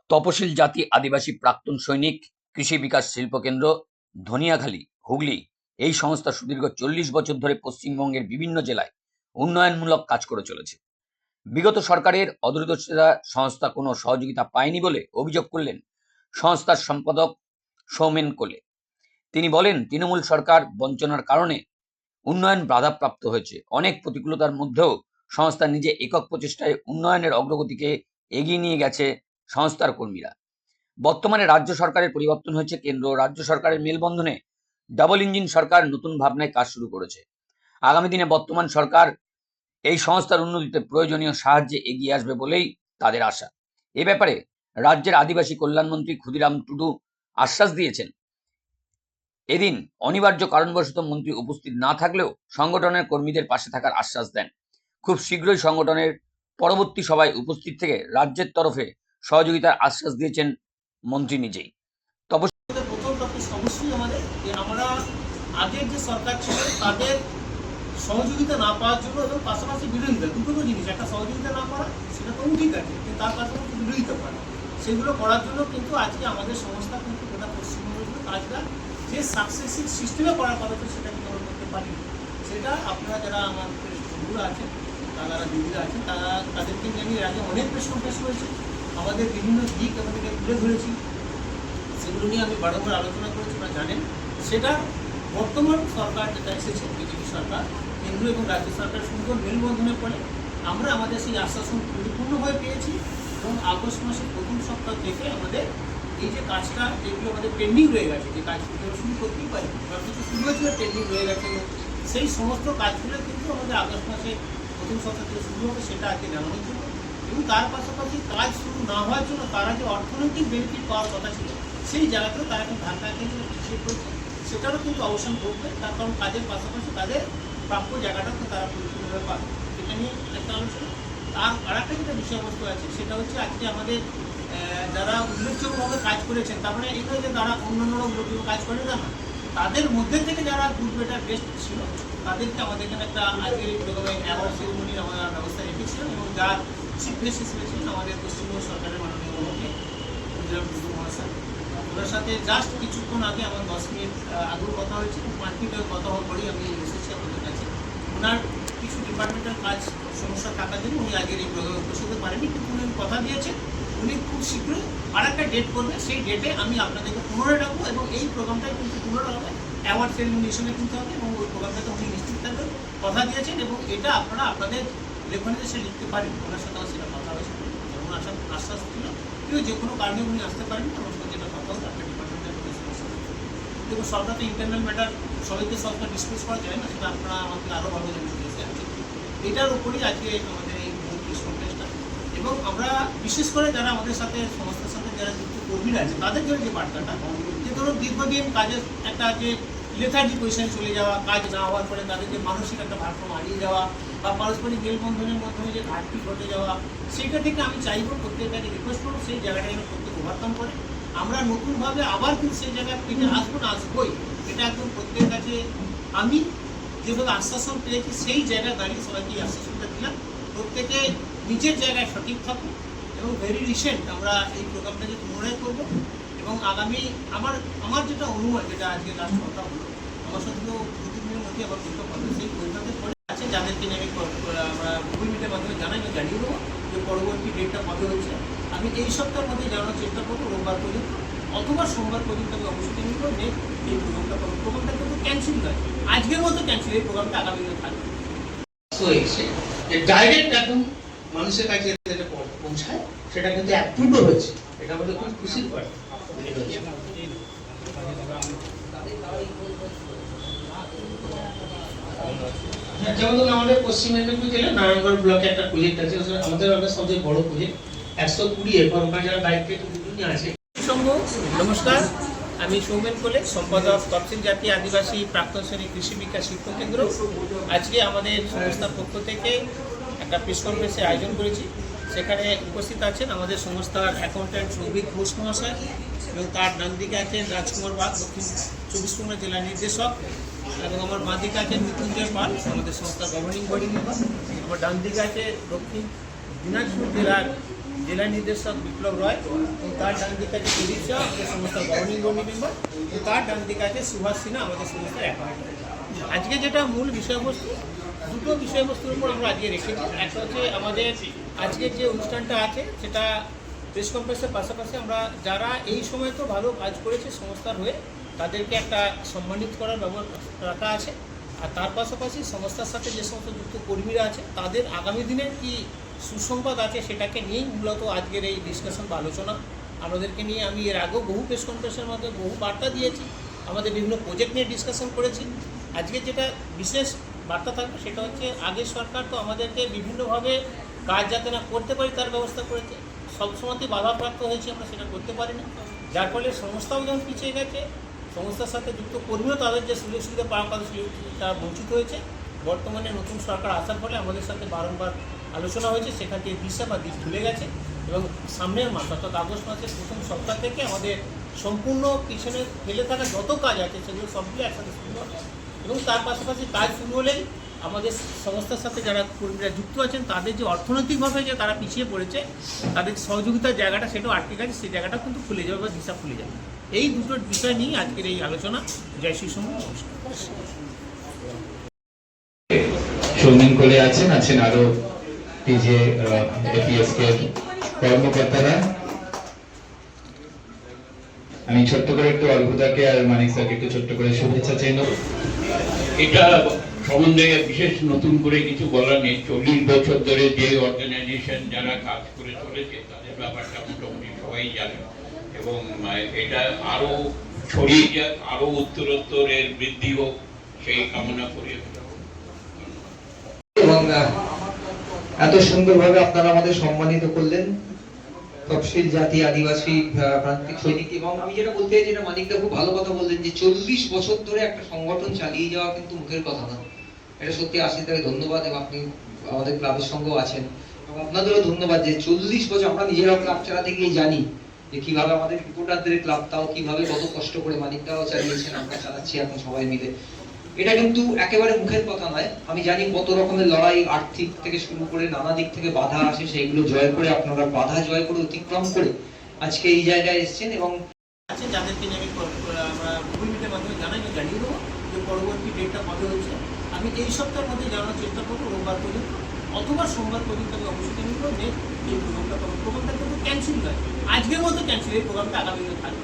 তপশিল জাতি আদিবাসী প্রাক্তন সৈনিক কৃষি বিকাশ শিল্পকেন্দ্র ধনিয়াখালী হুগলি এই সংস্থা সুদীর্ঘ 40 বছর ধরে পশ্চিমবঙ্গের বিভিন্ন জেলায় উন্নয়নমূলক কাজ করে চলেছে। বিগত সরকারের অদূরদর্শিতা সংস্থা কোনো সহযোগিতা পায়নি বলে অভিযোগ করলেন সংস্থার সম্পাদক সৌমেন কোলে। তিনি বলেন, তৃণমূল সরকার বঞ্চনার কারণে উন্নয়ন বাধাপ্রাপ্ত হয়েছে। অনেক প্রতিকূলতার মধ্যেও সংস্থা নিজে একক প্রচেষ্টায় উন্নয়নের অগ্রগতিকে এগিয়ে নিয়ে গেছে সংস্থার কর্মীরা। বর্তমানে রাজ্য সরকারের পরিবর্তন হয়েছে, কেন্দ্র ও রাজ্য সরকারের মেলবন্ধনে ডাবল ইঞ্জিন সরকার নতুন ভাবনায় কাজ শুরু করেছে। আগামী দিনে বর্তমান সরকার এই সংস্থার উন্নতিতে প্রয়োজনীয় সাহায্যে এগিয়ে আসবে বলেই তাদের আশা। এ ব্যাপারে রাজ্যের আদিবাসী কল্যাণমন্ত্রী ক্ষুদিরাম টুডু আশ্বাস দিয়েছেন। এদিন অনিবার্য কারণবশত মন্ত্রী উপস্থিত না থাকলেও সংগঠনের কর্মীদের পাশে থাকার আশ্বাস দেন। খুব শীঘ্রই সংগঠনের পরবর্তী সভায় উপস্থিত থেকে রাজ্যের তরফে সহযোগিতার আশ্বাস দিয়েছেন মন্ত্রী নিজেই। অবশ্যই আমরা আগের যে সরকার ছিল তাদের সহযোগিতা না পাওয়ার জন্য এবং পাশাপাশি বিরোধিতা, দুটো জিনিস, একটা সহযোগিতা না করা সেটা তো ঠিক আছে, কিন্তু তার পাশাপাশি বিরোধিতা করা, সেগুলো করার জন্য কিন্তু আজকে আমাদের সংস্থা কিন্তু গোটা পশ্চিমবঙ্গের কাজটা যে সাকসেসিভ সিস্টেমে করার কথা সেটা কিন্তু আমরা করতে পারি। সেটা আপনারা যারা আমাদের বন্ধুরা আছেন, যারা দিদিরা আছেন, তাদেরকে নিয়ে আমি আগে অনেক প্রেস কনফারেন্স করেছি, আমাদের বিভিন্ন দিক আমাদেরকে তুলে ধরেছি, সেগুলো নিয়ে আমি বারবার আলোচনা করেছি, আপনারা জানেন। সেটা বর্তমান সরকার যেটা এসেছে, বিজেপি সরকার, কেন্দ্র এবং রাজ্য সরকার সুন্দর মেলবন্ধনের ফলে আমরা আমাদের সেই আশ্বাসন পরিপূর্ণভাবে পেয়েছি এবং আগস্ট মাসের প্রথম সপ্তাহ থেকে আমাদের এই যে কাজটা, যেগুলো আমাদের পেন্ডিং রয়ে গেছে, যে কাজগুলো শুরু করতেই পারি বা কিছু শুরু হয়েছিল পেন্ডিং রয়ে গেছে, সেই সমস্ত কাজগুলো কিন্তু আমাদের আগস্ট মাসে প্রথম সপ্তাহ থেকে শুরু হবে, সেটা আজকে জানানোর জন্য। এবং তার পাশাপাশি কাজ শুরু না হওয়ার জন্য তারা যে অর্থনৈতিক বেনিফিট পাওয়ার কথা ছিল, সেই জায়গাতেও তারা কিন্তু ধাক্কা খেয়ে পিছিয়ে পড়ছে, সেটারও কিন্তু অবসান করবে। তার কারণ কাজের পাশাপাশি তাদের প্রাপ্য জায়গাটা তো তারা পরিপূর্ণভাবে পাবে, এটা নিয়ে একটা আলোচনা। তার আর একটা যেটা বিষয়বস্তু আছে সেটা হচ্ছে আজকে আমাদের যারা উল্লেখযোগ্যভাবে কাজ করেছেন, তার মানে এগুলো যে তারা অন্যান্যরা উল্লেখযোগ্য কাজ করে না, তাদের মধ্যে থেকে যারা গুড বেটার বেস্ট ছিল তাদেরকে আমাদের এখানে একটা আজকের এই প্রোগ্রামে অ্যাওয়ার্ড সেরিমনির আমরা ব্যবস্থা রেখেছিলাম এবং যার চিফ গেস্ট হিসেবে ছিলেন আমাদের পশ্চিমবঙ্গ সরকারের মাননীয় মুখ্যমন্ত্রী ক্ষুদিরাম টুডু মহাশয়। ওনার সাথে জাস্ট কিছুক্ষণ আগে আমার 10 মিনিট আগেও কথা হয়েছে, 5 মিনিট কথা হওয়ার পরেই আমি এসেছি আপনাদের কাছে। ওনার কিছু ডিপার্টমেন্টাল কাজ সমস্যা থাকার জন্য উনি আগের এই প্রোগ্রামে উপস্থিত হতে পারেনি, কিন্তু উনি কথা দিয়েছেন উনি খুব শীঘ্রই আর একটা ডেট করবে, সেই ডেটে আমি আপনাদেরকে পুনরায় ডাকবো এবং এই প্রোগ্রামটাই কিন্তু পুনরায় হবে, অ্যাওয়ার্ড সেরিমনি হিসেবে কিন্তু হবে এবং ওই প্রোগ্রামটাতে উনি নিশ্চিত থাকবেন, কথা দিয়েছেন এবং এটা আপনারা আপনাদের লেখনীতে সে লিখতে পারেন। ওনার সাথে আমার সেটা কথা হয়েছে, যেমন আশ্বাস ছিল কেউ যে কোনো কারণে উনি আসতে পারেন, আমার সাথে যেটা কথা হতো আপনার ডিপার্টমেন্টের দেখুন, সরকার তো ইন্টারনাল ম্যাটার সবাইকে সরকার ডিসকাস করা যায় না, সেটা আপনারা আমাকে আরও ভালো জানিয়ে দিয়েছে। এটার উপরেই আজকে আমাদের এই প্রেস কনফারেন্সটা। এবং আমরা বিশেষ করে যারা আমাদের সাথে সংস্থার সাথে যারা যুক্ত কর্মীরা আছে তাদের জন্য যে বার্তাটা, যে ধরুন দীর্ঘদিন কাজের একটা যে লেথার্জি পজিশনে চলে যাওয়া, কাজ না হওয়ার ফলে তাদের যে মানসিক একটা ভারসাম্য হারিয়ে যাওয়া বা পারস্পরিক মেলবন্ধনের মাধ্যমে যে ঘাটতি ঘটে যাওয়া, সেইটা থেকে আমি চাইবো প্রত্যেকটাকে রিকোয়েস্ট করবো সেই জায়গাটা যেন প্রত্যেক ওভারকাম করে। আমরা নতুনভাবে আবার কিন্তু সেই জায়গায় ফিরে আসবো না, আসবোই, এটা একদম প্রত্যেকের কাছে আমি যেভাবে আশ্বাসন পেয়েছি সেই জায়গায় দাঁড়িয়ে সবাইকে এই আশ্বাসনটা দিলাম, প্রত্যেকে নিজের জায়গায় সঠিক থাকুন এবং ভেরি রিসেন্ট আমরা এই প্রোগ্রামটাকে পুনরায় করবো। এবং আগামী আমার যেটা অনুমান, যেটা আজকে লাস্ট কথা হলো, আমার সাথে তো 2-3 দিনের মধ্যে আবার বৈঠক হবে, সেই বৈঠকের পরে আছে যাদেরকে নিয়ে আমরা গুগল মিটের মাধ্যমে জানিয়ে দেবো যে পরবর্তী ডেটটা কবে হচ্ছে। আমি এই সপ্তাহের মধ্যে জানানোর চেষ্টা করবো, রোববার পর্যন্ত অথবা সোমবার পর্যন্ত আমি অবশ্যই নিব যে এই প্রোগ্রামটা কিন্তু ক্যান্সেল নয়, আজকের মতো ক্যান্সেল, এই প্রোগ্রামটা আগামী দিনে থাকবে। ডাইরেক্ট এখন মানুষের কাছে যেটা পৌঁছায় সেটা কিন্তু অ্যাপ্রুভ হয়েছে, এটা আমাদের খুব খুশির ব্যাপার। যেমন আমাদের পশ্চিম মেদিনীপুর জেলায় নারায়ণগড় ব্লকে একটা প্রজেক্ট আছে, আমাদের সবচেয়ে বড় প্রজেক্ট 120 একর, ওখানে যারা দায়িত্বে আছে। নমস্কার, আমি সৌমেন কোলে, সম্পাদক তপশিল জাতি আদিবাসী প্রাক্তন সৈনিক কৃষি বিকাশ শিল্পকেন্দ্র। আজকে আমাদের সংস্থার পক্ষ থেকে একটা প্রেস কনফারেন্সের আয়োজন করেছি, সেখানে উপস্থিত আছেন আমাদের সংস্থার অ্যাকাউন্ট্যান্ট সৌভিক ঘোষ মহাশয় এবং তার ডান দিকে আছেন রাজকুমার বাগ, দক্ষিণ 24 পরগনা জেলা নির্দেশক, এবং আমার বাঁ দিকে আছেন মৃত্যুঞ্জয় পাল, আমাদের সংস্থার গভর্নিং বডি মেম্বার। আমার ডান দিকে আছে দক্ষিণ দিনাজপুর জেলার জেলা নির্দেশক বিপ্লব রয়, এবং তার ডান দিকে আছে প্রদীপ শাহ, আমাদের সংস্থার গভর্নিং বডি মেম্বার, এবং তার ডান দিকে আছে সুভাষ সিনহা, আমাদের সংস্থার অ্যাকাউন্ট। আজকে যেটা মূল বিষয়বস্তু, দুটো বিষয়বস্তুর উপর আমরা আজকে রেখেছি। একটা হচ্ছে আমাদের আজকের যে অনুষ্ঠানটা আছে সেটা প্রেস কনফারেন্সের পাশাপাশি আমরা যারা এই সময় তো ভালো কাজ করেছে সংস্থার হয়ে তাদেরকে একটা সম্মানিত করার ব্যবস্থা রাখা আছে। আর তার পাশাপাশি সংস্থার সাথে যে সমস্ত যুক্ত কর্মীরা আছে তাদের আগামী দিনের কি সুসংবাদ আছে সেটাকে নিয়েই মূলত আজকের এই ডিসকাশন বা আলোচনা। আমাদেরকে নিয়ে আমি এর আগেও বহু প্রেস কনফারেন্সের মধ্যে বহু বার্তা দিয়েছি, আমাদের বিভিন্ন প্রজেক্ট নিয়ে ডিসকাশন করেছি। আজকে যেটা বিশেষ বার্তা থাকবে সেটা হচ্ছে আগের সরকার তো আমাদেরকে বিভিন্নভাবে কাজ যাতে না করতে পারি তার ব্যবস্থা করেছে, সবসময়তেই বাধাপ্রাপ্ত হয়েছে, আমরা সেটা করতে পারি না, যার ফলে সংস্থাও যেমন পিছিয়ে গেছে, সংস্থার সাথে যুক্ত কর্মীও তাদের যে সুযোগ সুবিধা পাওয়ার কথা সুযোগ বঞ্চিত হয়েছে। বর্তমানে নতুন সরকার আসার ফলে আমাদের সাথে বারংবার আলোচনা হয়েছে, সেখান থেকে দিশা বা দিক ভুলে গেছে, এবং সামনের মাস অর্থাৎ আগস্ট মাসের প্রথম সপ্তাহ থেকে আমাদের সম্পূর্ণ পিছনে ফেলে থাকা যত কাজ আছে সেগুলো সবগুলো একসাথে শুরু হবে, এবং তার পাশাপাশি কাজ শুরু হলেই আমাদের সংস্থার সাথে যারা কর্মীরা যুক্ত আছেন তাদের যে অর্থনৈতিকভাবে যে তারা পিছিয়ে পড়েছে তাদের সহযোগিতার জায়গাটা সেটাও আটকে গেছে, সেই জায়গাটা কিন্তু খুলে যাবে বা দিশা খুলে যাবে। এই দুটো বিষয় নিয়ে আজকের এই আলোচনা। জয় শ্রী সমু, নমস্কার। সৌমিন কোলে আছেন আরো টিজে এপিএসকে কর্মকর্তারা। আমি ছোট্ট করে একটু অল্পতাকে আর মানিক স্যারকে একটু ছোট্ট করে শুভেচ্ছা চাইল। এটা সম্বন্ধে বিশেষ নতুন করে কিছু বলার নেই। 40 বছর ধরে যে অর্গানাইজেশন যারা কাজ করে চলেছে তাদের ব্যাপারটা মোটামুটি সবাই জানে, এবং এটা আরো ছড়িয়ে যাক, আরো উত্তরোত্তর এর বৃদ্ধি হোক সেই কামনা করি। এবং এত সুন্দরভাবে আপনারা আমাদের সম্মানিত করলেন, তফসিল জাতি, আদিবাসী, প্রান্তিক সৈনিক। এবং আমি যেটা বলতে চাই, যেটা মানিকদা খুব ভালো কথা বললেন, যে 40 বছর ধরে একটা সংগঠন চালিয়ে যাওয়া কিন্তু মুখের কথা না। এটা সত্যি আশিসদাকে ধন্যবাদ, এবং আপনি আমাদের ক্লাবের সঙ্গেও আছেন, এবং আপনাদেরও ধন্যবাদ যে 40 বছর আমরা নিজেরাও ক্লাব চালাতে গিয়ে জানি যে কিভাবে আমাদের রিপোর্টারদের ক্লাবটাও কিভাবে কত কষ্ট করে মানিকদাও চালিয়েছেন, আমরা চালাচ্ছি এখন সবাই মিলে। এটা কিন্তু একেবারে মুখের কথা নয়। আমি জানি কত রকমের লড়াই, আর্থিক থেকে শুরু করে নানা দিক থেকে বাধা আসে, সেইগুলো জয় করে আপনারা বাধা জয় করে অতিক্রম করে আজকে এই জায়গায় এসেছেন। এবং আছে যাদেরকে নিয়ে আমরা গুগল মিটের মাধ্যমে জানিয়ে দেবো যে পরবর্তী ডেটটা কবে হচ্ছে। আমি এই সপ্তাহের মধ্যে জানানোর চেষ্টা করবো, রোববার পর্যন্ত অথবা সোমবার পর্যন্ত আমি অবশ্যই জানিয়ে দেবো। এই প্রোগ্রামটা কিন্তু ক্যান্সেল নয়, আজকের মতো ক্যান্সেল, এই প্রোগ্রামটা আগামী দিনে থাকবে।